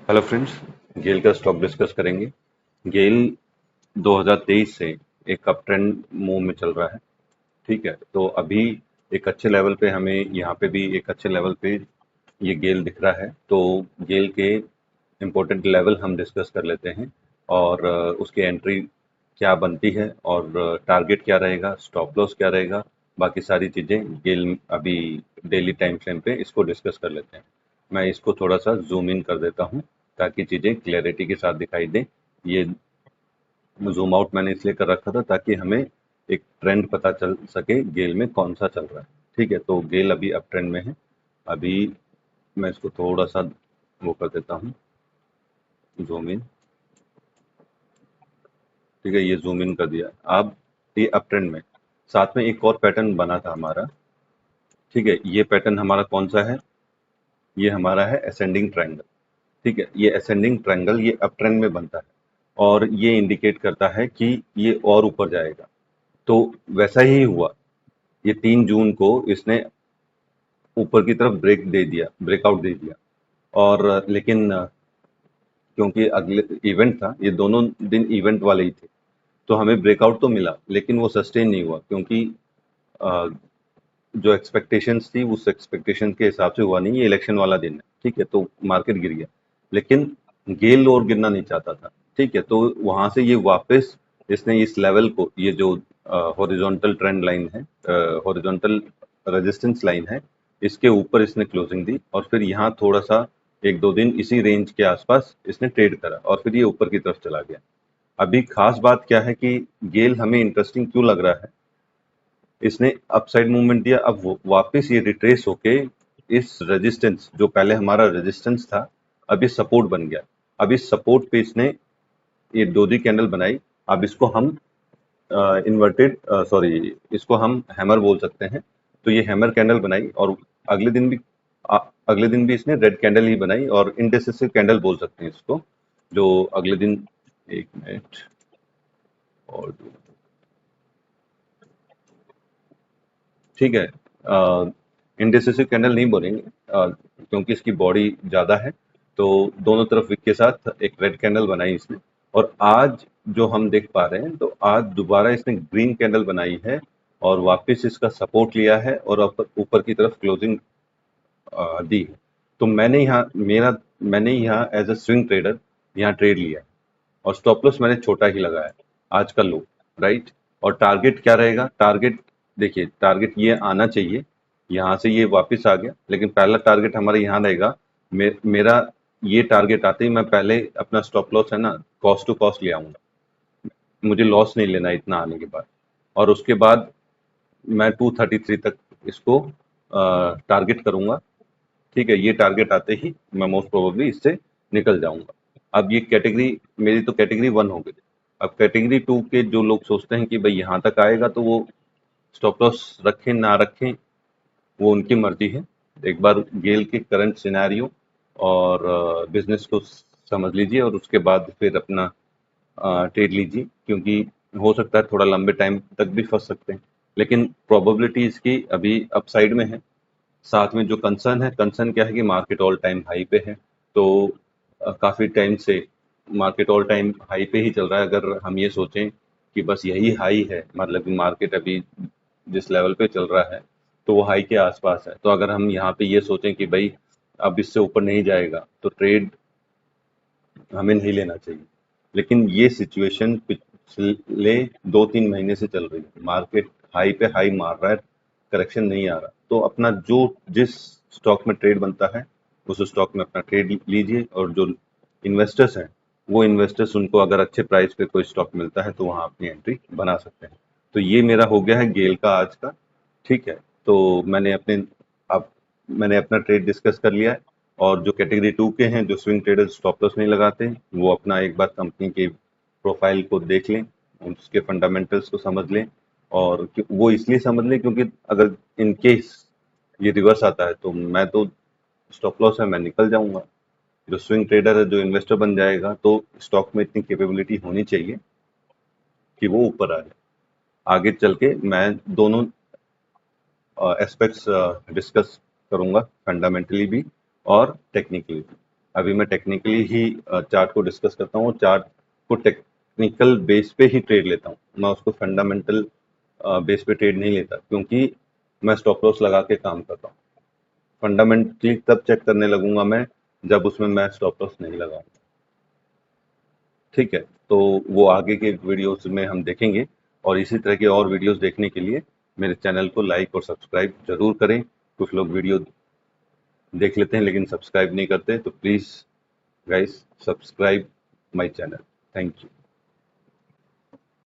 Hello friends. गेल का stock discuss करेंगे। गेल 2023 से एक अप ट्रेंड मूव में चल रहा है। ठीक है, तो अभी एक अच्छे लेवल पे हमें यहाँ पे भी एक अच्छे लेवल पे ये गेल दिख रहा है। तो गेल के इम्पोर्टेंट लेवल हम डिस्कस कर लेते हैं और उसकी एंट्री क्या बनती है और टारगेट क्या रहेगा, स्टॉप लॉस क्या रहेगा, बाकी सारी चीज़ें गेल अभी डेली टाइम फ्रेम पे इसको डिस्कस कर लेते हैं। मैं इसको थोड़ा सा जूम इन कर देता हूँ ताकि चीज़ें क्लैरिटी के साथ दिखाई दें। ये जूम आउट मैंने इसलिए कर रखा था ताकि हमें एक ट्रेंड पता चल सके गेल में कौन सा चल रहा है। ठीक है, तो गेल अभी अप ट्रेंड में है। अभी मैं इसको थोड़ा सा वो कर देता हूँ, जूम इन। ठीक है, ये जूम इन कर दिया। अब ये अप ट्रेंड में साथ में एक और पैटर्न बना था हमारा। ठीक है, ये पैटर्न हमारा कौन सा है? ये हमारा है असेंडिंग ट्रायंगल। ठीक है, ये असेंडिंग ट्रायंगल ये अप ट्रेंड में बनता है और ये इंडिकेट करता है कि ये और ऊपर जाएगा। तो वैसा ही हुआ। ये 3 जून को इसने ऊपर की तरफ ब्रेकआउट दे दिया। और लेकिन क्योंकि अगले इवेंट था, ये दोनों दिन इवेंट वाले ही थे, तो हमें ब्रेकआउट तो मिला लेकिन वो सस्टेन नहीं हुआ क्योंकि अ, जो एक्सपेक्टेशंस थी उस एक्सपेक्टेशन के हिसाब से हुआ नहीं। ये इलेक्शन वाला दिन है। ठीक है, तो मार्केट गिर गया लेकिन गेल और गिरना नहीं चाहता था। ठीक है, तो वहां से ये वापस इसने इस लेवल को, ये जो हॉरिजॉन्टल ट्रेंड लाइन है, हॉरिजॉन्टल रेजिस्टेंस लाइन है, इसके ऊपर इसने क्लोजिंग दी और फिर यहाँ थोड़ा सा 1-2 दिन इसी रेंज के आसपास इसने ट्रेड करा और फिर ये ऊपर की तरफ चला गया। अभी खास बात क्या है कि गेल हमें इंटरेस्टिंग क्यों लग रहा है? इसने अपसाइड मूवमेंट दिया, अब वापस ये रिट्रेस होके इस रेजिस्टेंस, जो पहले हमारा रेजिस्टेंस था, अब ये सपोर्ट बन गया। अब इस सपोर्ट पे इसने ये डोजी कैंडल बनाई। अब इसको हम इन्वर्टेड, सॉरी, इसको हम हैमर बोल सकते हैं। तो ये हैमर कैंडल बनाई और अगले दिन भी अगले दिन भी इसने रेड कैंडल ही बनाई और इंडिसिसिव कैंडल बोल सकते हैं इसको। जो अगले दिन, एक मिनट और, ठीक है, इंडिसिसिव कैंडल नहीं बोलेंगे क्योंकि इसकी बॉडी ज़्यादा है। तो दोनों तरफ विक के साथ एक रेड कैंडल बनाई इसने। और आज जो हम देख पा रहे हैं, तो आज दोबारा इसने ग्रीन कैंडल बनाई है और वापस इसका सपोर्ट लिया है और ऊपर ऊपर की तरफ क्लोजिंग दी है। तो मैंने यहाँ एज अ स्विंग ट्रेडर यहाँ ट्रेड लिया है और स्टॉप लॉस मैंने छोटा ही लगाया है, आज का लो, राइट। और टारगेट क्या रहेगा? टारगेट, देखिए, टारगेट ये आना चाहिए। यहाँ से ये वापस आ गया लेकिन पहला टारगेट हमारा यहाँ रहेगा। मेरा ये टारगेट आते ही मैं पहले अपना स्टॉप लॉस है ना, कॉस्ट टू कॉस्ट ले आऊंगा। मुझे लॉस नहीं लेना है इतना आने के बाद। और उसके बाद मैं 233 तक इसको टारगेट करूंगा। ठीक है, ये टारगेट आते ही मैं मोस्ट प्रोबेबली इससे निकल जाऊंगा। अब ये कैटेगरी, मेरी तो कैटेगरी 1 हो गई। अब कैटेगरी 2 के जो लोग सोचते हैं कि भाई यहाँ तक आएगा तो वो स्टॉप लॉस रखें ना रखें, वो उनकी मर्जी है। एक बार गेल के करंट सिनेरियो और बिजनेस को समझ लीजिए और उसके बाद फिर अपना ट्रेड लीजिए, क्योंकि हो सकता है थोड़ा लंबे टाइम तक भी फंस सकते हैं लेकिन प्रोबेबिलिटी इसकी अभी अपसाइड में है। साथ में जो कंसर्न है, कंसर्न क्या है कि मार्केट ऑल टाइम हाई पे है। तो काफ़ी टाइम से मार्केट ऑल टाइम हाई पे ही चल रहा है। अगर हम ये सोचें कि बस यही हाई है, मतलब कि मार्केट अभी जिस लेवल पे चल रहा है तो वो हाई के आसपास है, तो अगर हम यहाँ पे ये सोचें कि भाई अब इससे ऊपर नहीं जाएगा तो ट्रेड हमें नहीं लेना चाहिए। लेकिन ये सिचुएशन पिछले 2-3 महीने से चल रही है। मार्केट हाई पे हाई मार रहा है, करेक्शन नहीं आ रहा। तो अपना जो जिस स्टॉक में ट्रेड बनता है उस स्टॉक में अपना ट्रेड लीजिए और जो इन्वेस्टर्स हैं, वो इन्वेस्टर्स, उनको अगर अच्छे प्राइस पे कोई स्टॉक मिलता है तो वहाँ अपनी एंट्री बना सकते हैं। तो ये मेरा हो गया है गेल का आज का। ठीक है, तो अब मैंने अपना ट्रेड डिस्कस कर लिया है। और जो कैटेगरी 2 के हैं, जो स्विंग ट्रेडर्स स्टॉप लॉस नहीं लगाते हैं, वो अपना एक बार कंपनी के प्रोफाइल को देख लें, उसके फंडामेंटल्स को समझ लें। और वो इसलिए समझ लें क्योंकि अगर इन केस ये रिवर्स आता है तो मैं तो, स्टॉप लॉस है, मैं निकल जाऊंगा। जो स्विंग ट्रेडर है, जो इन्वेस्टर बन जाएगा, तो स्टॉक में इतनी कैपेबिलिटी होनी चाहिए कि वो ऊपर आ जाए। आगे चल के मैं दोनों एस्पेक्ट्स डिस्कस करूंगा, फंडामेंटली भी और टेक्निकली भी। अभी मैं टेक्निकली ही चार्ट को डिस्कस करता हूँ, चार्ट को टेक्निकल बेस पे ही ट्रेड लेता हूँ, मैं उसको फंडामेंटल बेस पे ट्रेड नहीं लेता, क्योंकि मैं स्टॉप लॉस लगा के काम करता हूँ। फंडामेंटली तब चेक करने लगूंगा मैं जब उसमें मैं स्टॉप लॉस नहीं लगाऊंगा। ठीक है, तो वो आगे के वीडियोस में हम देखेंगे, और इसी तरह के और वीडियोस देखने के लिए मेरे चैनल को लाइक और सब्सक्राइब जरूर करें। कुछ लोग वीडियो देख लेते हैं लेकिन सब्सक्राइब नहीं करते, तो please guys subscribe my channel. Thank you.